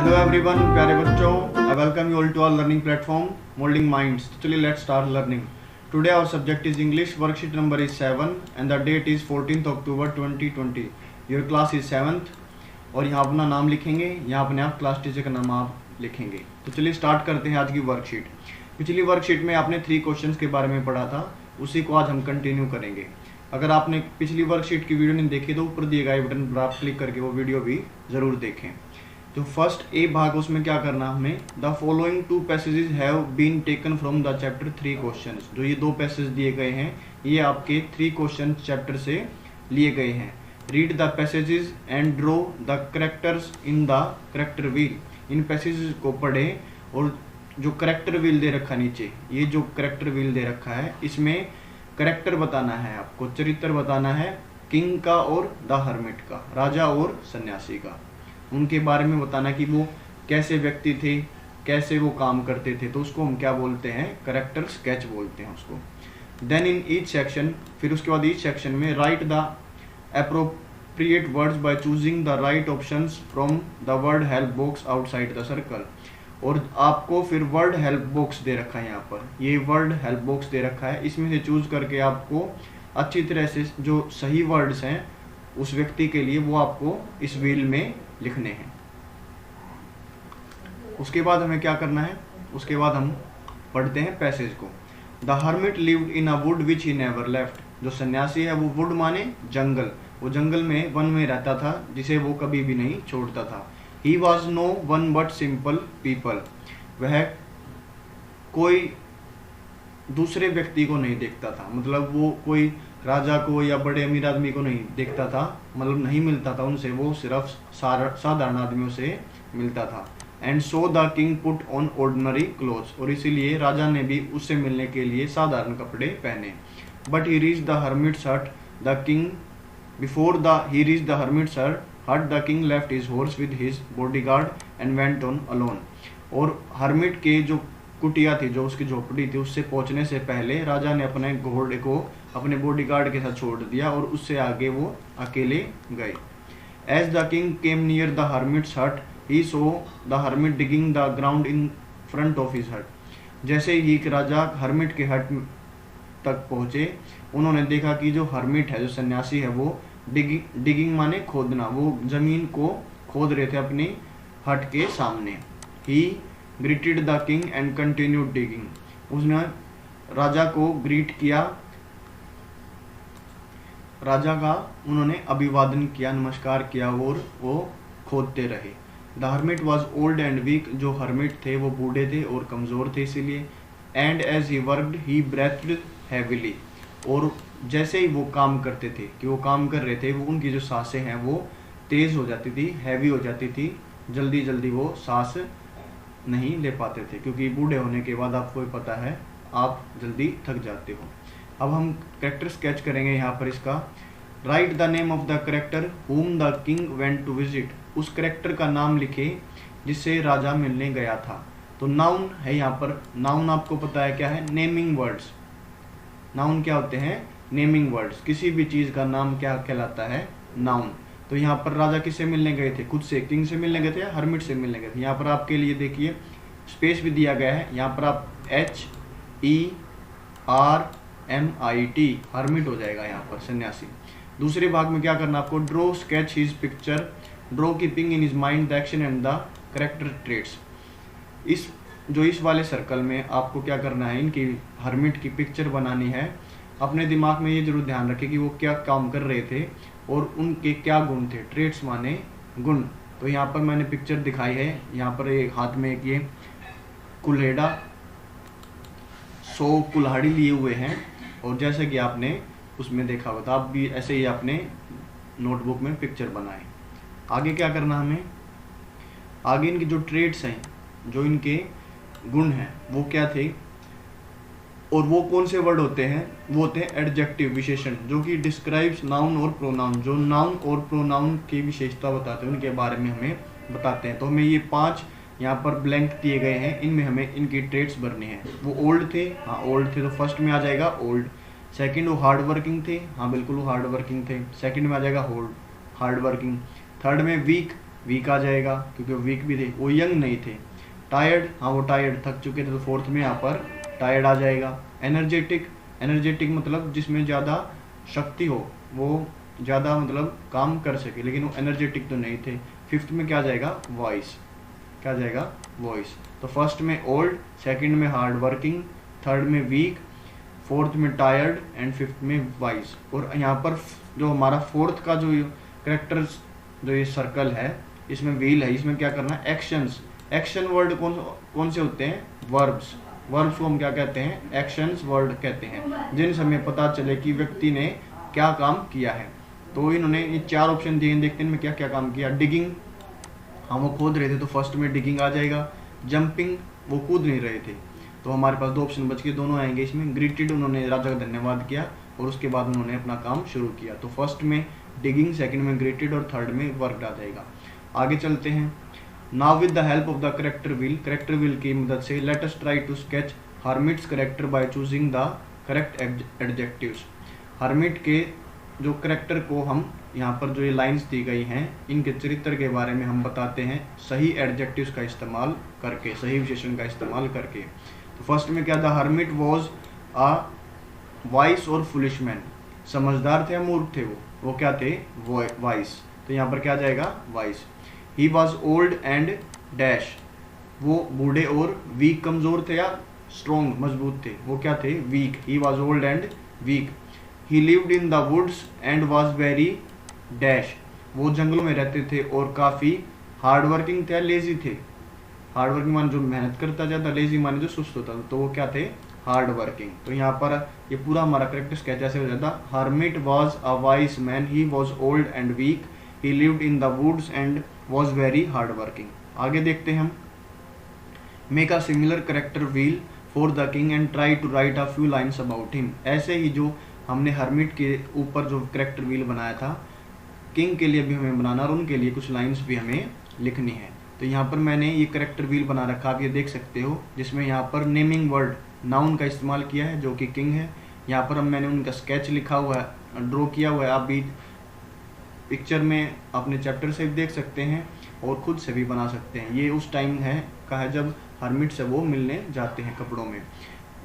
Hello everyone, प्यारे बच्चों, I welcome you all to our learning platform moulding minds. चलिए let's start learning. Today our subject is English, worksheet number is 7 and the date is 14th October 2020। Your class is 7th और यहाँ अपना नाम लिखेंगे, यहाँ अपने आप class teacher का नाम आप लिखेंगे। तो चलिए स्टार्ट करते हैं आज की वर्कशीट। पिछली वर्कशीट में आपने 3 क्वेश्चंस के बारे में पढ़ा था, उसी को आज हम कंटिन्यू करेंगे। अगर आपने पिछली वर्कशीट की वीडियो नहीं देखी तो ऊपर दिए गए बटन पर आप क्लिक करके वो वीडियो भी ज़रूर देखें। जो फर्स्ट ए भाग उसमें क्या करना हमें, the following 2 passages have been taken from the chapter 3 questions. जो ये 2 पैसेज दिए गए हैं ये आपके 3 क्वेश्चन चैप्टर से लिए गए हैं। Read the passages and draw the characters in the character wheel. In passages को पढ़ें और जो कैरेक्टर व्हील दे रखा नीचे, ये जो कैरेक्टर व्हील दे रखा है इसमें कैरेक्टर बताना है, आपको चरित्र बताना है किंग का और द हर्मिट का, राजा और सन्यासी का। उनके बारे में बताना कि वो कैसे व्यक्ति थे, कैसे वो काम करते थे, तो उसको हम क्या बोलते हैं, कैरेक्टर स्केच बोलते हैं उसको। देन इन ईच सेक्शन, फिर उसके बाद ईच सेक्शन में right the appropriate words by choosing the right options from the word help box outside the circle. और आपको फिर वर्ड हेल्प बॉक्स दे रखा है, यहाँ पर ये वर्ड हेल्प बॉक्स दे रखा है, इसमें से चूज करके आपको अच्छी तरह से जो सही वर्ड्स हैं उस व्यक्ति के लिए वो आपको इस व्हील में लिखने हैं। उसके बाद हमें क्या करना है, उसके बाद हम पढ़ते हैं पैसेज को। The hermit lived in a would which he never left. जो सन्यासी है वो वुड माने जंगल, वो जंगल में वन में रहता था जिसे वो कभी भी नहीं छोड़ता था। He was no one but simple people. वह कोई दूसरे व्यक्ति को नहीं देखता था, मतलब वो कोई राजा को या बड़े अमीर आदमी को नहीं देखता था, मतलब नहीं मिलता था उनसे, वो सिर्फ साधारण आदमियों से मिलता था। And so the king put on ordinary clothes. और इसीलिए राजा ने भी उससे मिलने के लिए साधारण कपड़े पहने। But he reach the hermit's hut the king before he reach the hermit's hut the king left his horse with his bodyguard and went on alone. और हर्मिट के जो कुटिया थी, जो उसकी झोपड़ी थी, उससे पहुंचने से पहले राजा ने अपने घोड़े को अपने बॉडीगार्ड के साथ छोड़ दिया और उससे आगे वो अकेले गए। As the king came near the hermit's hut he saw the hermit digging the ground in front of his hut. जैसे ही राजा हर्मिट के हट तक पहुंचे, उन्होंने देखा कि जो हर्मिट है, जो सन्यासी है, वो डिगिंग माने खोदना, वो जमीन को खोद रहे थे अपनी हट के सामने। ही greeted the king and continued digging. उसने राजा को ग्रीट किया, राजा का उन्होंने अभिवादन किया, नमस्कार किया और वो खोदते रहे। The hermit was old and weak. जो हर्मिट थे वो बूढ़े थे और कमज़ोर थे इसीलिए। And as he worked he breathed heavily. और जैसे ही वो काम करते थे, कि वो काम कर रहे थे, वो उनकी जो सांसें हैं वो तेज़ हो जाती थी, हैवी हो जाती थी, जल्दी जल्दी वो सांस नहीं ले पाते थे, क्योंकि बूढ़े होने के बाद आपको पता है आप जल्दी थक जाते हो। अब हम कैरेक्टर स्केच करेंगे यहाँ पर इसका। Write the name of the character whom the king went to visit. उस कैरेक्टर का नाम लिखे जिससे राजा मिलने गया था। तो नाउन है यहाँ पर। नाउन आपको पता है क्या है, नेमिंग वर्ड्स। नाउन क्या होते हैं, नेमिंग वर्ड्स। किसी भी चीज़ का नाम क्या कहलाता है, नाउन। तो यहाँ पर राजा किससे मिलने गए थे, खुद से, किंग से मिलने गए थे या हर्मिट से मिलने गए थे। यहाँ पर आपके लिए देखिए स्पेस भी दिया गया है, यहाँ पर आप HERMIT हर्मिट हो जाएगा यहाँ पर, सन्यासी। दूसरे भाग में क्या करना आपको, draw sketch his picture, draw keeping in his mind the action and the character traits. इस वाले सर्कल में आपको क्या करना है, इनकी हर्मिट की पिक्चर बनानी है। अपने दिमाग में ये जरूर ध्यान रखें कि वो क्या काम कर रहे थे और उनके क्या गुण थे। ट्रेट्स माने गुण। तो यहाँ पर मैंने पिक्चर दिखाई है, यहाँ पर एक हाथ में एक ये कुल्हेड़ा, 100 कुल्हाड़ी लिए हुए हैं, और जैसे कि आपने उसमें देखा हुआ था, आप भी ऐसे ही अपने नोटबुक में पिक्चर बनाएं। आगे क्या करना हमें, आगे इनके जो ट्रेट्स हैं, जो इनके गुण हैं, वो क्या थे और वो कौन से वर्ड होते हैं, वो होते हैं एडजेक्टिव, विशेषण, जो कि डिस्क्राइब्स नाउन और प्रोनाउन, जो नाउन और प्रोनाउन की विशेषता बताते हैं, उनके बारे में हमें बताते हैं। तो हमें ये 5 यहाँ पर ब्लैंक दिए गए हैं, इनमें हमें इनकी ट्रेट्स भरने हैं। वो ओल्ड थे, हाँ ओल्ड थे, तो फर्स्ट में आ जाएगा ओल्ड। सेकंड वो हार्ड वर्किंग थे, हाँ बिल्कुल वो हार्ड वर्किंग थे, सेकंड में आ जाएगा हार्ड वर्किंग। थर्ड में वीक, वीक आ जाएगा क्योंकि वो वीक भी थे, वो यंग नहीं थे। टायर्ड, हाँ वो टायर्ड थक चुके थे, तो फोर्थ में यहाँ पर टायर्ड आ जाएगा। एनर्जेटिक, एनर्जेटिक मतलब जिसमें ज़्यादा शक्ति हो, वो ज़्यादा मतलब काम कर सके, लेकिन वो एनर्जेटिक तो नहीं थे। फिफ्थ में क्या आ जाएगा, वॉइस, क्या आ जाएगा, वॉइस। तो फर्स्ट में ओल्ड, सेकंड में हार्ड वर्किंग, थर्ड में वीक, फोर्थ में टायर्ड एंड फिफ्थ में वाइज। और यहाँ पर जो हमारा फोर्थ का जो करेक्टर्स जो ये सर्कल है, इसमें व्हील है, इसमें क्या करना है, एक्शंस। एक्शन वर्ड कौन से होते हैं, वर्ब्स। वर्ब्स को हम क्या कहते हैं, एक्शंस वर्ड कहते हैं, जिनसे हमें पता चले कि व्यक्ति ने क्या काम किया है। तो इन्होंने ये चार ऑप्शन दिए, देखते हैं इनमें क्या क्या काम किया। डिगिंग, हम वो खोद रहे थे, तो फर्स्ट में डिगिंग आ जाएगा। जंपिंग, वो कूद नहीं रहे थे, तो हमारे पास दो ऑप्शन बच गए, दोनों आएंगे इसमें। ग्रीटेड, उन्होंने राजा का धन्यवाद किया और उसके बाद उन्होंने अपना काम शुरू किया। तो फर्स्ट में डिगिंग, सेकंड में ग्रीटेड और थर्ड में वर्कड आ जाएगा। आगे चलते हैं। Now with the help of the character wheel, character wheel की मदद से let us try to sketch hermit's character by choosing the correct adjectives. Hermit के जो करेक्टर को हम यहाँ पर जो ये लाइंस दी गई हैं, इनके चरित्र के बारे में हम बताते हैं सही एडजेक्टिव्स का इस्तेमाल करके, सही विशेषण का इस्तेमाल करके। तो फर्स्ट में क्या था, हर्मिट वॉज अ वाइस और फुलिश मैन, समझदार थे या मूर्ख थे, वो क्या थे, वाइस। तो यहाँ पर क्या जाएगा, vice. He was old and dash, वो बूढ़े और वीक, कमजोर थे या स्ट्रॉन्ग, मजबूत थे, वो क्या थे, weak. He was old and weak. He lived in the woods and was very dash, वो जंगलों में रहते थे और काफ़ी हार्ड वर्किंग थे, लेजी थे। हार्ड वर्किंग माने जो मेहनत करता जाता, लेजी माने जो सुस्त होता, तो वो क्या थे, हार्ड वर्किंग। तो यहाँ पर ये पूरा हमारा करेक्टर स्केच ऐसे हो जाता, hermit was a wise man, he was old and weak, he lived in the woods and was very hard working. आगे देखते हैं हम। Make a similar character wheel for the king and try to write a few lines about him. ऐसे ही जो हमने hermit के ऊपर जो करेक्टर व्हील बनाया था, किंग के लिए भी हमें बनाना और उनके लिए कुछ लाइंस भी हमें लिखनी है। तो यहाँ पर मैंने ये करेक्टर व्हील बना रखा, आप ये देख सकते हो, जिसमें यहाँ पर नेमिंग वर्ड नाउन का इस्तेमाल किया है जो कि किंग है। यहाँ पर मैंने उनका स्केच लिखा हुआ है, ड्रॉ किया हुआ है, आप भी पिक्चर में अपने चैप्टर से भी देख सकते हैं और खुद से भी बना सकते हैं। ये उस टाइम का है जब हर्मिट से वो मिलने जाते हैं कपड़ों में।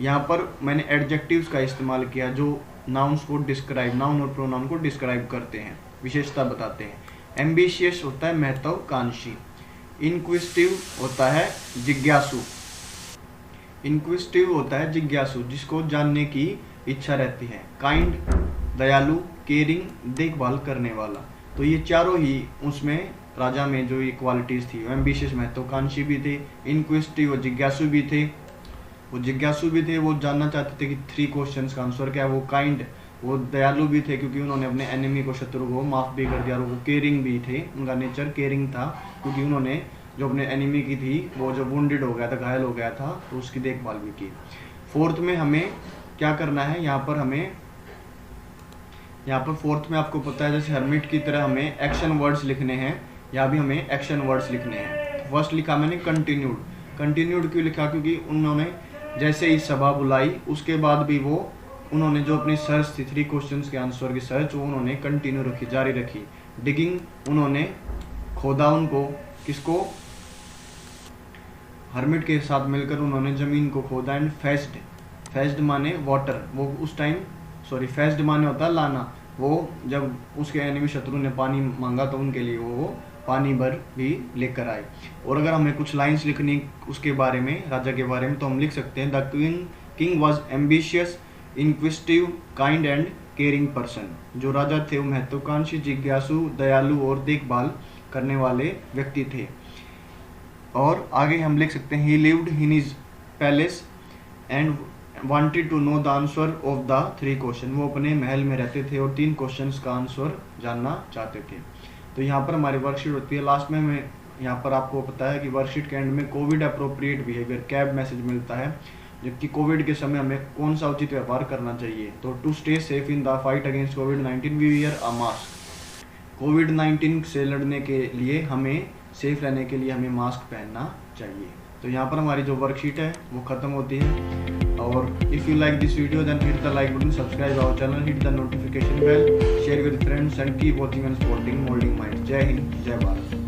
यहाँ पर मैंने एडजेक्टिव्स का इस्तेमाल किया जो नाउन्स को डिस्क्राइब, नाउन और प्रोनाउन को डिस्क्राइब करते हैं, विशेषता बताते हैं। एम्बिशियस होता है महत्वाकांक्षी। इनक्विजिटिव होता है जिज्ञासु, इनक्विजिटिव होता है जिज्ञासु, जिसको जानने की इच्छा रहती है। काइंड, दयालु, केयरिंग, देखभाल करने वाला। तो ये चारों ही उसमें राजा में जो ये क्वालिटीज थी, एम्बिशियस महत्वाकांक्षी भी थे, इनक्विजिटिव वो जिज्ञासु भी थे, वो जानना चाहते थे कि 3 क्वेश्चंस का आंसर क्या है। वो काइंड, वो दयालु भी थे क्योंकि उन्होंने अपने एनिमी को, शत्रु को माफ भी कर दिया। और वो केयरिंग भी थे, उनका नेचर केयरिंग था क्योंकि उन्होंने जो अपने एनिमी की थी, वो जो वुंडेड हो गया था, घायल हो गया था, तो उसकी देखभाल भी की। फोर्थ में हमें क्या करना है, यहाँ पर फोर्थ में आपको पता है जैसे हर्मिट की तरह हमें एक्शन वर्ड्स लिखने हैं, यहाँ भी हमें एक्शन वर्ड्स लिखने हैं। फर्स्ट लिखा मैंने कंटिन्यूड। कंटिन्यूड क्यों लिखा, क्योंकि उन्होंने जैसे ही सभा बुलाई उसके बाद भी उन्होंने जो अपनी सर्च थी 3 क्वेश्चंस के आंसर की सर्च, वो उन्होंने कंटिन्यू रखी, जारी रखी। डिगिंग, उन्होंने खोदा, उनको किसको, हर्मिट के साथ मिलकर उन्होंने जमीन को खोदा। एंड फेस्ड, फेस्ड माने वाटर, वो उस टाइम फेस्ड माने होता लाना, वो जब उसके एनिमी शत्रु ने पानी मांगा तो उनके लिए वो पानी भर भी लेकर आए। और अगर हमें कुछ लाइंस लिखनी उसके बारे में, राजा के बारे में, तो हम लिख सकते हैं the king was ambitious, inquisitive, kind and caring person. जो राजा थे वो महत्वाकांक्षी, जिज्ञासु, दयालु और देखभाल करने वाले व्यक्ति थे। और आगे हम लिख सकते हैं he lived in his palace and wanted to know the answer of the 3 question. वो अपने महल में रहते थे और 3 क्वेश्चंस का आंसर जानना चाहते थे। तो यहाँ पर हमारी वर्कशीट होती है। लास्ट में हमें यहाँ पर आपको पता है कि वर्कशीट के एंड में Covid appropriate behaviour cab message मिलता है, जबकि कोविड के समय हमें कौन सा उचित व्यवहार करना चाहिए। तो to stay safe in the fight against कोविड-19 वी वियर अ मास्क। कोविड-19 से लड़ने के लिए हमें सेफ रहने के लिए हमें मास्क पहनना चाहिए। तो यहाँ पर हमारी जो वर्कशीट है वो खत्म होती है। और if you like this video then hit the like button, subscribe our channel, hit the notification bell, share with friends and keep watching and supporting Moulding Minds. जय हिंद, जय भारत।